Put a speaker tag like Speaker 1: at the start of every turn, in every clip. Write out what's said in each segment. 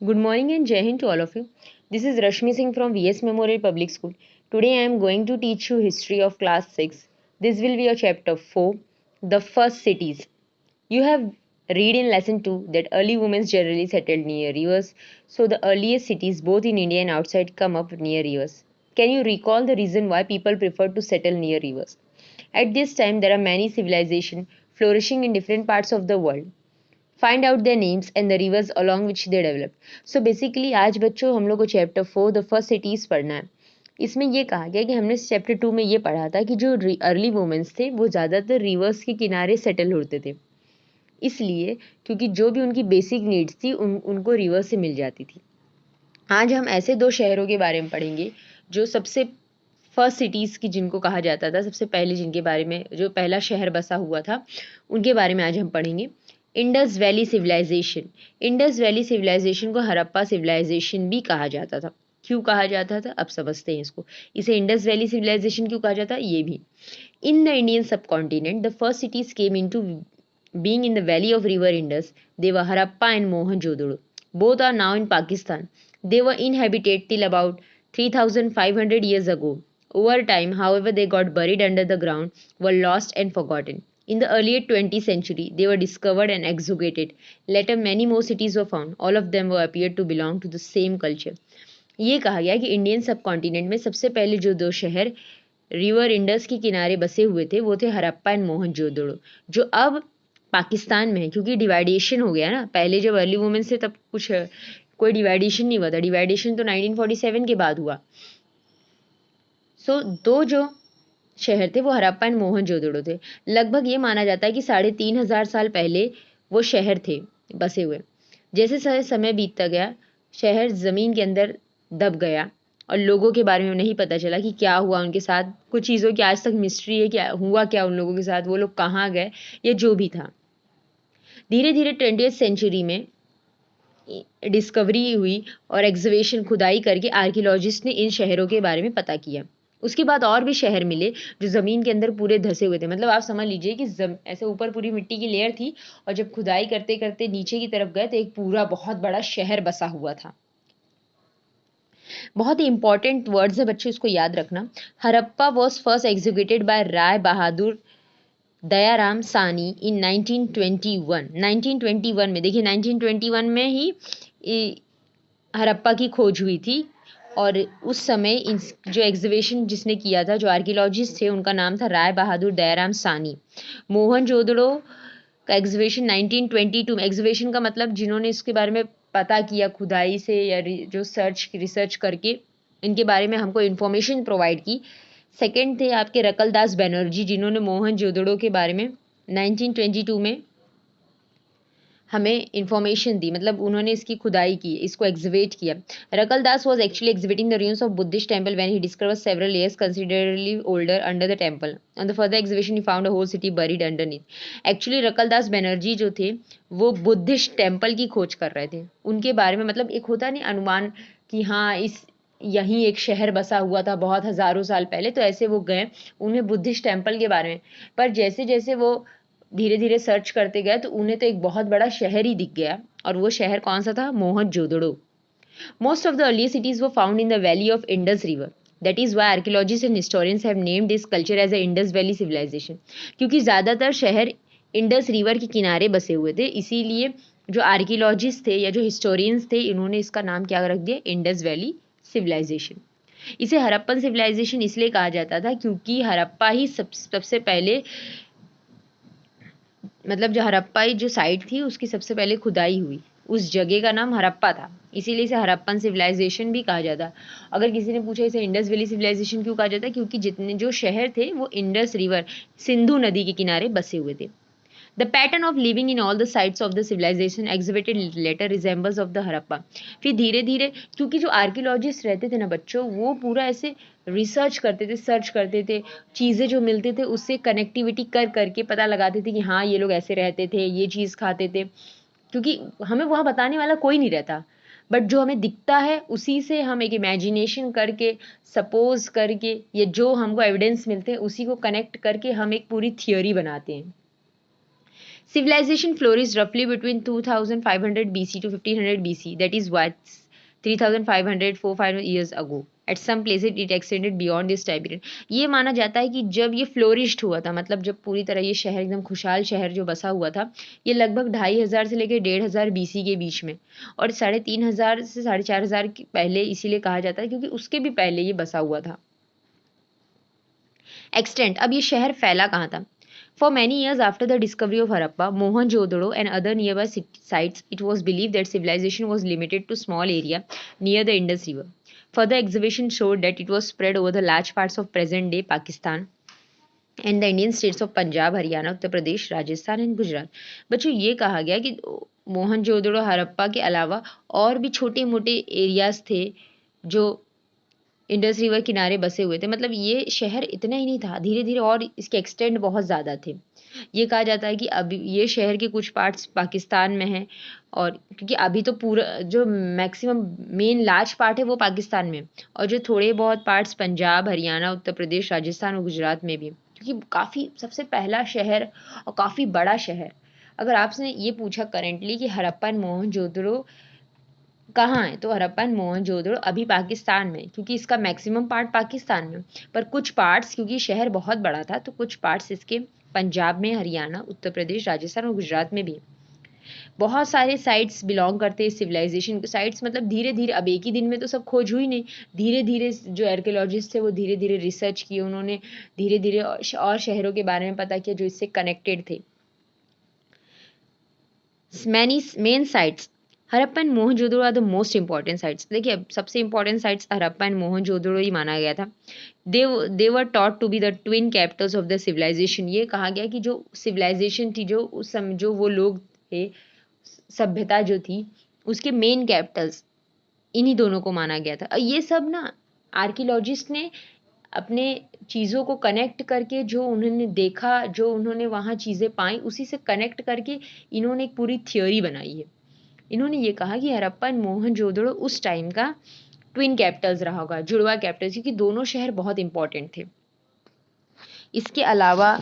Speaker 1: Good morning and Jai Hind to all of you. This is Rashmi Singh from VS Memorial Public School. Today I am going to teach you history of class 6. This will be your chapter 4, the first cities. You have read in lesson 2 that early women generally settled near rivers, so the earliest cities both in India and outside come up near rivers. Can you recall the reason why people preferred to settle near rivers? At this time there are many civilizations flourishing in different parts of the world. Find out their names and the reverse along which they develop. So basically आज बच्चों हम लोग को chapter 4 the first cities पढ़ना है. इसमें ये कहा गया कि हमने चैप्टर 2 में ये पढ़ा था कि जो अर्ली वुमेन्स थे वो ज़्यादातर रिवर्स के किनारे सेटल होते थे, इसलिए क्योंकि जो भी उनकी बेसिक नीड्स थी उनको रिवर से मिल जाती थी. आज हम ऐसे दो शहरों के बारे में पढ़ेंगे जो सबसे फर्स्ट सिटीज़ की जिनको कहा जाता था, सबसे पहले जिनके बारे में जो पहला शहर बसा हुआ था उनके बारे में आज हम पढ़ेंगे. Indus valley civilization. Indus valley civilization को हड़प्पा सिविलाइजेशन भी कहा जाता था. क्यों कहा जाता था अब समझते हैं इसको. इसे इंडस वैली सिविलाइजेशन क्यों कहा जाता है ये भी. In the Indian subcontinent the first cities came into being in the valley of river Indus. They were Harappa and Mohenjodaro. Both are now in Pakistan. They were inhabited till about 3,500 years ago. Over time, however, they got buried under the ground, were lost and forgotten. In the early 20th century, they were discovered and exhumated. Later, many more cities were found. All of them were appeared to belong to the same culture. ये कहा गया कि Indian सब continent में सबसे पहले जो दो शहर रिवर इंडस के किनारे बसे हुए थे वो थे हड़प्पा एंड मोहनजोदड़ो, जो अब पाकिस्तान में है. क्योंकि डिवाइडेशन हो गया ना, पहले जब अर्ली वुमेन से तब कुछ कोई डिवाइडेशन नहीं हुआ था. डिवाइडेशन तो 1947 के बाद हुआ. सो दो जो शहर थे वो हड़प्पा एंड मोहनजोदड़ो थे. लगभग ये माना जाता है कि 3,500 साल पहले वो शहर थे बसे हुए. जैसे समय बीतता गया शहर ज़मीन के अंदर दब गया और लोगों के बारे में नहीं पता चला कि क्या हुआ उनके साथ. कुछ चीज़ों की आज तक मिस्ट्री है, क्या हुआ क्या उन लोगों के साथ, वो लोग कहाँ गए, ये जो भी था. धीरे धीरे 20th सेंचुरी में डिस्कवरी हुई और एग्जीबिशन खुदाई करके आर्कियोलॉजिस्ट ने इन शहरों के बारे में पता किया. उसके बाद और भी शहर मिले जो ज़मीन के अंदर पूरे धसे हुए थे. मतलब आप समझ लीजिए कि ऐसे ऊपर पूरी मिट्टी की लेयर थी और जब खुदाई करते करते नीचे की तरफ गए तो एक पूरा बहुत बड़ा शहर बसा हुआ था. बहुत ही इंपॉर्टेंट वर्ड्स है बच्चों, इसको याद रखना. Harappa was first executed by Rai Bahadur Dayaram Sahni in 1921. 1921 में देखिए 1921 में ही हड़प्पा की खोज हुई थी. और उस समय जो एग्जीबिशन जिसने किया था, जो आर्कियोलॉजिस्ट थे, उनका नाम था राय बहादुर दयाराम सानी. मोहनजोदड़ो का एग्जीबिशन 1922 में. एग्जीबिशन का मतलब जिन्होंने इसके बारे में पता किया खुदाई से या जो रिसर्च करके इनके बारे में हमको इन्फॉर्मेशन प्रोवाइड की. सेकंड थे आपके रकलदास बनर्जी, जिन्होंने मोहनजोदड़ो के बारे में 1922 में हमें इन्फॉर्मेशन दी. मतलब उन्होंने इसकी खुदाई की, इसको एग्जिबिट किया. Rakhaldas was actually exhibiting the ruins of Buddhist temple when he discovered several layers considerably older under the temple. On the further exhibition he found a whole city buried underneath. Actually Rakhaldas Banerjee जो थे वो Buddhist temple की खोज कर रहे थे. उनके बारे में मतलब एक होता नहीं अनुमान कि हाँ यहीं एक शहर बसा हुआ था बहुत हज़ारों साल पहले, तो ऐसे वो गए उन्हें बुद्धिस्ट टेम्पल के बारे में. पर जैसे जैसे वो धीरे धीरे सर्च करते गए तो उन्हें तो एक बहुत बड़ा शहर ही दिख गया. और वो शहर कौन सा था? Mohenjodaro. Most of the early cities were found in the valley of Indus river. That is why archaeologist and historians have named this culture as a Indus valley civilization. क्योंकि ज़्यादातर शहर इंडस रिवर के किनारे बसे हुए थे, इसीलिए जो आर्कियोलॉजिस्ट थे या जो हिस्टोरियंस थे इन्होंने इसका नाम क्या रख दिया? Indus valley civilization. इसे हड़प्पन सिविलाइजेशन इसलिए कहा जाता था क्योंकि हड़प्पा ही सबसे पहले, मतलब जो हड़प्पा जो साइट थी उसकी सबसे पहले खुदाई हुई, उस जगह का नाम हड़प्पा था, इसीलिए इसे हड़प्पन सिविलाइजेशन भी कहा जाता. अगर किसी ने पूछा इसे इंडस वैली सिविलाइजेशन क्यों कहा जाता है, क्योंकि जितने जो शहर थे वो इंडस रिवर सिंधु नदी के किनारे बसे हुए थे. The pattern of living in all the sites of the civilization exhibited later resembles of the Harappa. फिर धीरे धीरे क्योंकि जो आर्कियोलॉजिस्ट रहते थे ना बच्चों, वो पूरा ऐसे रिसर्च करते थे, सर्च करते थे, चीज़ें जो मिलते थे उससे कनेक्टिविटी कर करके पता लगाते थे कि हाँ ये लोग ऐसे रहते थे, ये चीज़ खाते थे. क्योंकि हमें वहाँ बताने वाला कोई नहीं रहता, बट जो हमें दिखता है उसी से हम एक इमेजिनेशन करके, सपोज करके, ये जो हमको एविडेंस मिलते हैं उसी को कनेक्ट करके हम एक पूरी थियोरी बनाते हैं. Civilization flourished roughly between 2500 BC to 1500 BC, that is what 3500 45 years ago. At some places it extended beyond this time period. ये माना जाता है कि जब ये फ्लोरिश्ड हुआ था, मतलब जब पूरी तरह ये शहर एकदम खुशहाल शहर जो बसा हुआ था, ये लगभग 2500 से लेकर 1500 BC के बीच में, और 3500 से 4500 पहले इसीलिए कहा जाता है क्योंकि उसके भी पहले ये बसा हुआ था। एक्सटेंट, अब ये शहर फैला कहाँ था? For many years after the discovery of Harappa, Mohenjo-daro and other nearby sites, it was believed that civilization was limited to small area near the Indus River. Further excavation showed that it was spread over the large parts of present-day Pakistan and the Indian states of Punjab, Haryana, Uttar Pradesh, Rajasthan and Gujarat. बच्चों ये कहा गया कि मोहनजोदड़ो हड़प्पा के अलावा और भी छोटे मोटे एरियाज थे जो इंडस रिवर किनारे बसे हुए थे। मतलब ये शहर इतना ही नहीं था, धीरे धीरे और इसके एक्सटेंड बहुत ज़्यादा थे। ये कहा जाता है कि अभी ये शहर के कुछ पार्ट्स पाकिस्तान में हैं, और क्योंकि अभी तो पूरा जो मैक्सिमम मेन लार्ज पार्ट है वो पाकिस्तान में, और जो थोड़े बहुत पार्ट्स पंजाब, हरियाणा, उत्तर प्रदेश, राजस्थान और गुजरात में भी, क्योंकि काफ़ी सबसे पहला शहर और काफ़ी बड़ा शहर। अगर आपसे ये पूछा करेंटली कि हड़प्पा एंड मोहनजोदड़ो कहाँ है, तो हड़प्पा एंड मोहनजोदड़ो अभी पाकिस्तान में, क्योंकि इसका मैक्सिमम पार्ट पाकिस्तान में, पर कुछ पार्ट्स, क्योंकि शहर बहुत बड़ा था तो कुछ पार्ट्स इसके पंजाब में, हरियाणा, उत्तर प्रदेश, राजस्थान और गुजरात में भी। बहुत सारे साइट्स बिलोंग करते हैं सिविलाइजेशन के साइट्स, मतलब धीरे धीरे, अब एक ही दिन में तो सब खोज हुई नहीं, धीरे धीरे जो आर्कियोलॉजिस्ट थे वो धीरे धीरे रिसर्च किए, उन्होंने धीरे धीरे और शहरों के बारे में पता किया जो इससे कनेक्टेड थे। Many main sites Harappa and Mohenjodaro are the most important sites. देखिए अब सबसे important sites Harappa and Mohenjodaro ही माना गया था। They were thought to be the twin capitals of the civilisation. ये कहा गया कि जो सिविलाइजेशन थी, जो उस समय जो वो लोग थे, सभ्यता जो थी, उसके मेन कैपिटल्स इन्हीं दोनों को माना गया था। ये सब ना आर्कियोलॉजिस्ट ने अपने चीज़ों को कनेक्ट करके, जो उन्होंने देखा, जो उन्होंने वहाँ चीज़ें पाई, उसी से कनेक्ट करके इन्होंने एक पूरी थ्योरी बनाई है। इन्होंने ये कहा कि हड़प्पा एंड मोहनजोदड़ो उस टाइम का ट्विन कैपिटल्स रहा होगा, जुड़वा कैपिटल्स, क्योंकि दोनों शहर बहुत इंपॉर्टेंट थे। इसके अलावा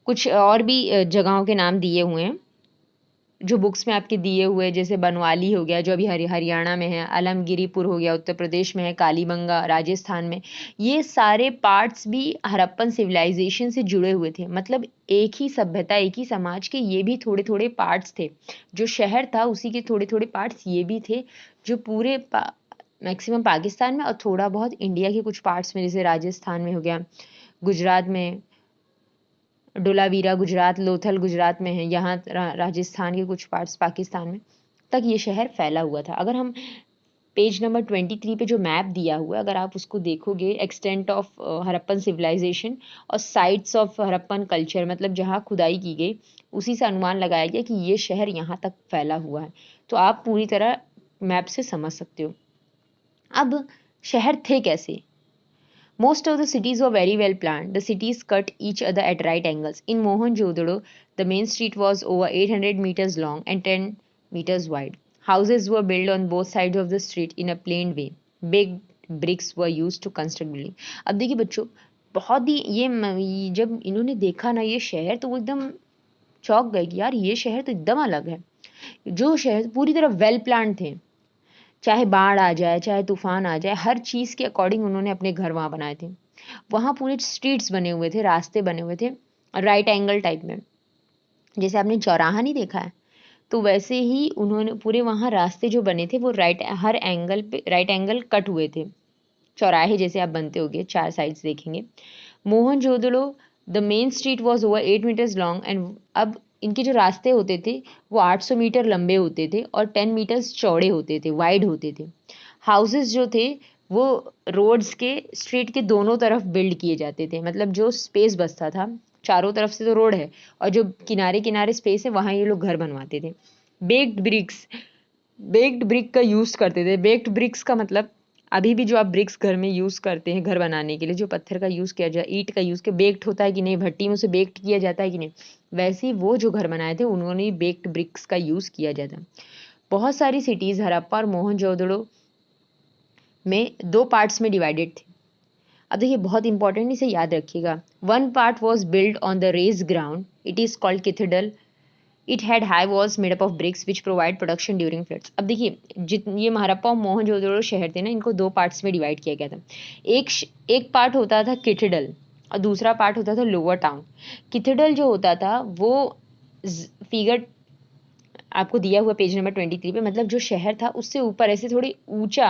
Speaker 1: कुछ और भी जगहों के नाम दिए हुए हैं जो बुक्स में आपके दिए हुए, जैसे बनवाली हो गया जो अभी हरियाणा में है, आलमगिरीपुर हो गया उत्तर प्रदेश में है, कालीबंगा राजस्थान में। ये सारे पार्ट्स भी हड़प्पन सिविलाइजेशन से जुड़े हुए थे, मतलब एक ही सभ्यता, एक ही समाज के ये भी थोड़े थोड़े पार्ट्स थे। जो शहर था उसी के थोड़े थोड़े पार्ट्स ये भी थे, जो पूरे मैक्सिमम पाकिस्तान में और थोड़ा बहुत इंडिया के कुछ पार्ट्स में, जैसे राजस्थान में हो गया, गुजरात में डोलावीरा गुजरात, लोथल गुजरात में है, यहाँ राजस्थान के कुछ पार्ट्स पाकिस्तान में, तक ये शहर फैला हुआ था। अगर हम पेज नंबर 23 पे जो मैप दिया हुआ है, अगर आप उसको देखोगे, एक्सटेंट ऑफ हड़प्पन सिविलाइजेशन और साइट्स ऑफ हड़प्पन कल्चर, मतलब जहाँ खुदाई की गई, उसी से अनुमान लगाया गया कि ये शहर यहाँ तक फैला हुआ है। तो आप पूरी तरह मैप से समझ सकते हो। अब शहर थे कैसे? Most of the cities were very well planned. The cities cut each other at right angles. In Mohenjo-daro, the main street was over 800 meters long and 10 meters wide. Houses were built on both sides of the street in a plain way. Big bricks were used to construct building. अब देखिए बच्चों, बहुत ही ये जब इन्होंने देखा ना ये शहर, तो वो एकदम चौंक गए कि यार ये शहर तो एकदम अलग है। जो शहर पूरी तरह वेल प्लान्ड थे, चाहे बाढ़ आ जाए, चाहे तूफान आ जाए, हर चीज़ के अकॉर्डिंग उन्होंने अपने घर वहाँ बनाए थे। वहाँ पूरे स्ट्रीट्स बने हुए थे, रास्ते बने हुए थे राइट एंगल टाइप में, जैसे आपने चौराहा नहीं देखा है, तो वैसे ही उन्होंने पूरे वहाँ रास्ते जो बने थे वो हर एंगल पे राइट एंगल कट हुए थे, चौराहे जैसे आप बनते होंगे, चार साइड्स देखेंगे। Mohenjodaro the main street was over 8 metres long and, अब इनके जो रास्ते होते थे वो 800 मीटर लंबे होते थे और 10 मीटर्स चौड़े होते थे, वाइड होते थे। हाउसेस जो थे वो रोड्स के, स्ट्रीट के दोनों तरफ बिल्ड किए जाते थे, मतलब जो स्पेस बचता था, चारों तरफ से तो रोड है और जो किनारे किनारे स्पेस है वहाँ ये लोग घर बनवाते थे। बेक्ड ब्रिक का यूज़ करते थे। बेक्ड ब्रिक्स का मतलब अभी भी जो आप ब्रिक्स घर में यूज़ करते हैं घर बनाने के लिए, जो पत्थर का यूज़ किया जाए, ईंट का यूज़ किया, बेक्ड होता है कि नहीं, भट्टी में उसे बेक्ड किया जाता है कि नहीं, वैसे ही वो जो घर बनाए थे उन्होंने बेक्ड ब्रिक्स का यूज़ किया जाता। बहुत सारी सिटीज़ हड़प्पा और मोहनजोदड़ो में दो पार्ट्स में डिवाइडेड थे। अब देखिए बहुत इंपॉर्टेंट, इसे याद रखिएगा। One part was build on the raise ground, it is called cathedral it had high walls made up of bricks which provide production during floods. अब देखिए, ये हड़प्पा और मोहनजोदड़ो शहर थे ना, इनको दो पार्ट्स में डिवाइड किया गया था। एक पार्ट होता था किथडल और दूसरा पार्ट होता था लोअर टाउन। किथडल जो होता था वो फिगर आपको दिया हुआ पेज नंबर 23 पे, मतलब जो शहर था उससे ऊपर ऐसे थोड़ी ऊंचा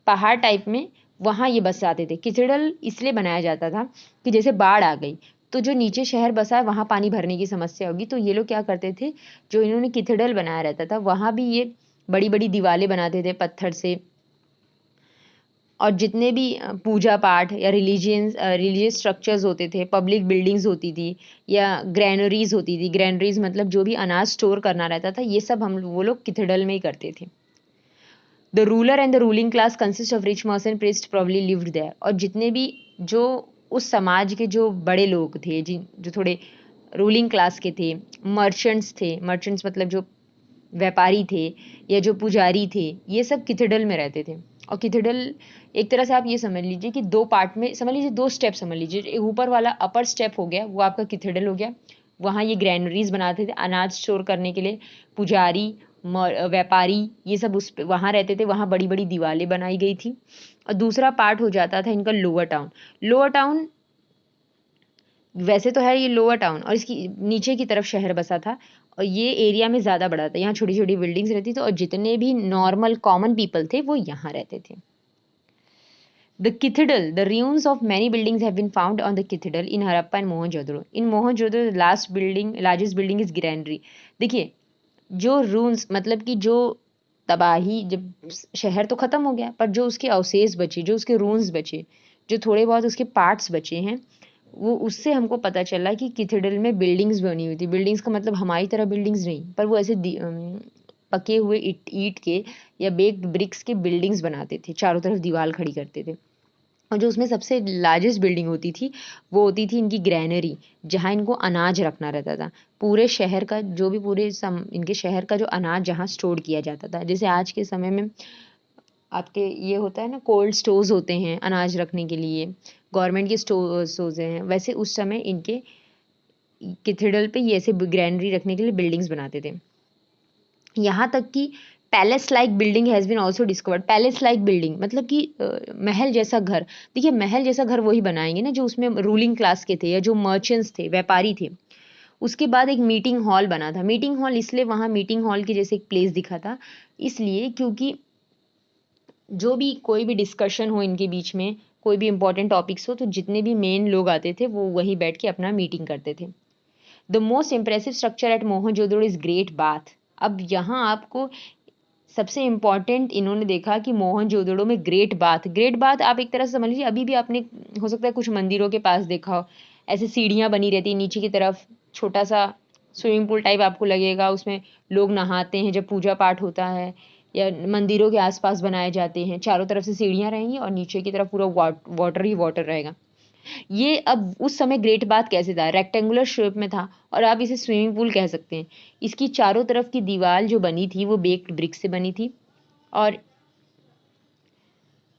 Speaker 1: पहाड़ टाइप में, वहाँ ये बस जाते थे। किथडल इसलिए बनाया जाता था कि जैसे बाढ़ आ गई तो जो नीचे शहर बसा है वहाँ पानी भरने की समस्या होगी, तो ये लोग क्या करते थे, जो इन्होंने किथडल बनाया रहता था वहाँ भी ये बड़ी बड़ी दीवारें बनाते थे पत्थर से। और जितने भी पूजा पाठ या रिलीजियस स्ट्रक्चर्स होते थे, पब्लिक बिल्डिंग्स होती थी या ग्रैनरीज होती थी, ग्रैनरीज मतलब जो भी अनाज स्टोर करना रहता था, ये सब वो लोग किथडल में ही करते थे। The ruler and the ruling class consist of rich merchant priest probably lived there. और जितने भी जो उस समाज के जो बड़े लोग थे, जो थोड़े रूलिंग क्लास के थे, मर्चेंट्स थे, मर्चेंट्स मतलब जो व्यापारी थे या जो पुजारी थे, ये सब किथडल में रहते थे। और किथडल एक तरह से आप ये समझ लीजिए कि दो पार्ट में समझ लीजिए, दो स्टेप समझ लीजिए। ऊपर वाला अपर स्टेप हो गया, वो आपका किथडल हो गया, वहाँ ये ग्रैनरीज बनाते थे अनाज स्टोर करने के लिए। पुजारी, व्यापारी, ये सब उस वहाँ रहते थे, वहाँ बड़ी बड़ी दीवारें बनाई गई थी। और दूसरा पार्ट हो जाता था इनका लोअर टाउन। लोअर टाउन वैसे तो है ये लोअर टाउन, और इसकी नीचे की तरफ शहर बसा था, और ये एरिया में ज़्यादा बड़ा था। यहाँ छोटी छोटी बिल्डिंग्स रहती थी और जितने भी नॉर्मल कॉमन पीपल थे वो यहाँ रहते थे। The Cathedral, the ruins of many buildings have been found on the cathedral in Harappa and Mohenjo-daro. In Mohenjo-daro, the largest building is granary. देखिए, जो रून्स मतलब कि जो तबाही, जब शहर तो खत्म हो गया पर जो उसके अवशेष बचे, जो उसके रून्स बचे, जो थोड़े बहुत उसके पार्ट्स बचे हैं, वो उससे हमको पता चला कि कैथेड्रल में बिल्डिंग्स बनी हुई थी। बिल्डिंग्स का मतलब हमारी तरह बिल्डिंग्स नहीं, पर वो ऐसे पके हुए ईट के या बेक्ड ब्रिक्स के बिल्डिंग्स बनाते थे, चारों तरफ दीवार खड़ी करते थे। और जो उसमें सबसे लार्जेस्ट बिल्डिंग होती थी वो होती थी इनकी ग्रैनरी, जहाँ इनको अनाज रखना रहता था। पूरे शहर का जो भी इनके शहर का जो अनाज जहाँ स्टोर किया जाता था, जैसे आज के समय में आपके ये होता है ना, कोल्ड स्टोर्स होते हैं अनाज रखने के लिए, गवर्नमेंट के स्टोर्स हैं, वैसे उस समय इनके कैथेड्रल पे ये ऐसे ग्रैनरी रखने के लिए बिल्डिंग्स बनाते थे। यहाँ तक कि palace like building has been also discovered. Palace like building मतलब कि महल जैसा घर। देखिए, महल जैसा घर वही बनाएंगे ना जो उसमें रूलिंग क्लास के थे या जो मर्चेंट्स थे, व्यापारी थे। उसके बाद एक मीटिंग हॉल बना था। मीटिंग हॉल इसलिए वहाँ मीटिंग हॉल के जैसे एक प्लेस दिखा था, इसलिए क्योंकि जो भी कोई भी डिस्कशन हो इनके बीच में, कोई भी इंपॉर्टेंट टॉपिक्स हो, तो जितने भी मेन लोग आते थे वो वहीं बैठ के अपना मीटिंग करते थे। The most impressive structure eight Mohenjodaro is great bath. अब यहाँ आपको सबसे इम्पॉर्टेंट इन्होंने देखा कि मोहनजोदड़ो में ग्रेट बाथ आप एक तरह से समझ लीजिए, अभी भी आपने हो सकता है कुछ मंदिरों के पास देखा हो, ऐसे सीढ़ियाँ बनी रहती है नीचे की तरफ, छोटा सा स्विमिंग पूल टाइप आपको लगेगा, उसमें लोग नहाते हैं जब पूजा पाठ होता है, या मंदिरों के आसपास बनाए जाते हैं, चारों तरफ से सीढ़ियाँ रहेंगी और नीचे की तरफ पूरा वाटर ही वाटर रहेगा। ये अब उस समय ग्रेट बाथ कैसे था, रेक्टेंगुलर शेप में था, और आप इसे स्विमिंग पूल कह सकते हैं। इसकी चारों तरफ की दीवार जो बनी थी वो बेक्ड ब्रिक से बनी थी, और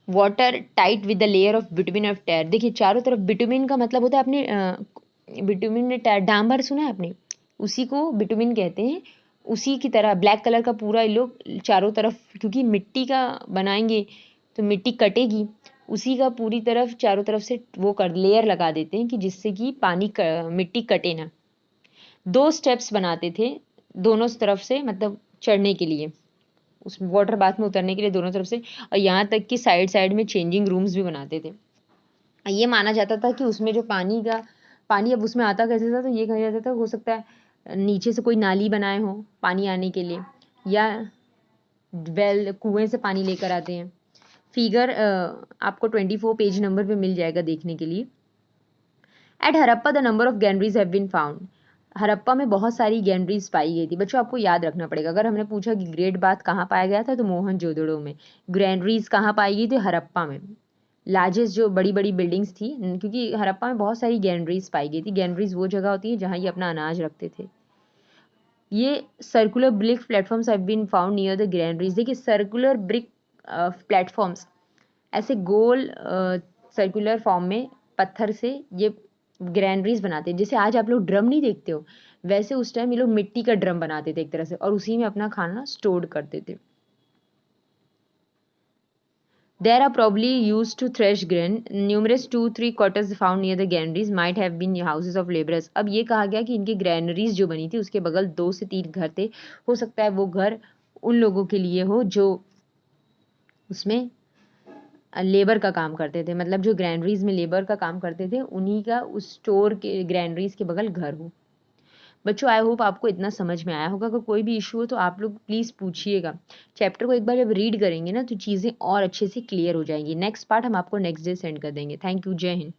Speaker 1: water tight with the layer of bitumen of टेर। देखिए, चारों तरफ बिटुमिन का मतलब होता है, आपने बिटुमिन में डांबर सुना है आपने, उसी को बिटुमिन कहते हैं। उसी की तरह ब्लैक कलर का पूरा ये लोग चारों तरफ, क्योंकि मिट्टी का बनाएंगे तो मिट्टी कटेगी, उसी का पूरी तरफ चारों तरफ से वो कर लेयर लगा देते हैं कि जिससे कि मिट्टी कटे ना। दो स्टेप्स बनाते थे दोनों तरफ से, मतलब चढ़ने के लिए, उस वाटर बाथ में उतरने के लिए दोनों तरफ से। और यहाँ तक कि साइड साइड में चेंजिंग रूम्स भी बनाते थे। ये माना जाता था कि उसमें जो पानी अब उसमें आता कैसे था, तो ये कहा जाता था हो सकता है नीचे से कोई नाली बनाए हो पानी आने के लिए, या वेल कुएं से पानी लेकर आते हैं। फिगर आपको 24 पेज नंबर पे मिल जाएगा देखने के लिए। At Harappa the number of granaries have been found. Harappa में बहुत सारी गैनरीज पाई गई थी। बच्चों, आपको याद रखना पड़ेगा, अगर हमने पूछा कि ग्रेट बाथ कहाँ पाया गया था तो मोहनजोदड़ो में। ग्रैनरीज कहाँ पाई गई थी, हरप्पा में। लार्जेस्ट जो बड़ी बड़ी बिल्डिंग्स थी, क्योंकि हरप्पा में बहुत सारी गैनरीज पाई गई थी। गैनरीज वो जगह होती है जहाँ ये अपना अनाज रखते थे। ये circular brick platforms have been found near the granaries. देखिए, सर्कुलर ब्रिक प्लेटफॉर्म्स ऐसे गोल सर्कुलर फॉर्म में पत्थर से ये ग्रैनरीज बनाते हैं। जैसे आज आप लोग ड्रम नहीं देखते हो, वैसे उस टाइम ये लोग मिट्टी का ड्रम बनाते थे एक तरह से, और उसी में अपना खाना स्टोर करते थे। There are probably used to thresh grain. Numerous 2-3 quarters found near the granaries might have been houses of laborers. अब ये कहा गया कि इनके ग्रैनरीज जो बनी थी उसके बगल 2 से 3 घर थे। हो सकता है वो घर उन लोगों के लिए हो जो उसमें लेबर का काम करते थे, मतलब जो ग्रैनरीज में लेबर का काम करते थे उन्हीं का उस स्टोर के ग्रैनरीज के बगल घर हो। बच्चों आई होप आपको इतना समझ में आया होगा। अगर कोई भी इशू हो तो आप लोग प्लीज़ पूछिएगा। चैप्टर को एक बार जब रीड करेंगे ना तो चीज़ें और अच्छे से क्लियर हो जाएंगी। नेक्स्ट पार्ट हम आपको नेक्स्ट डे सेंड कर देंगे। Thank you. जय हिंद।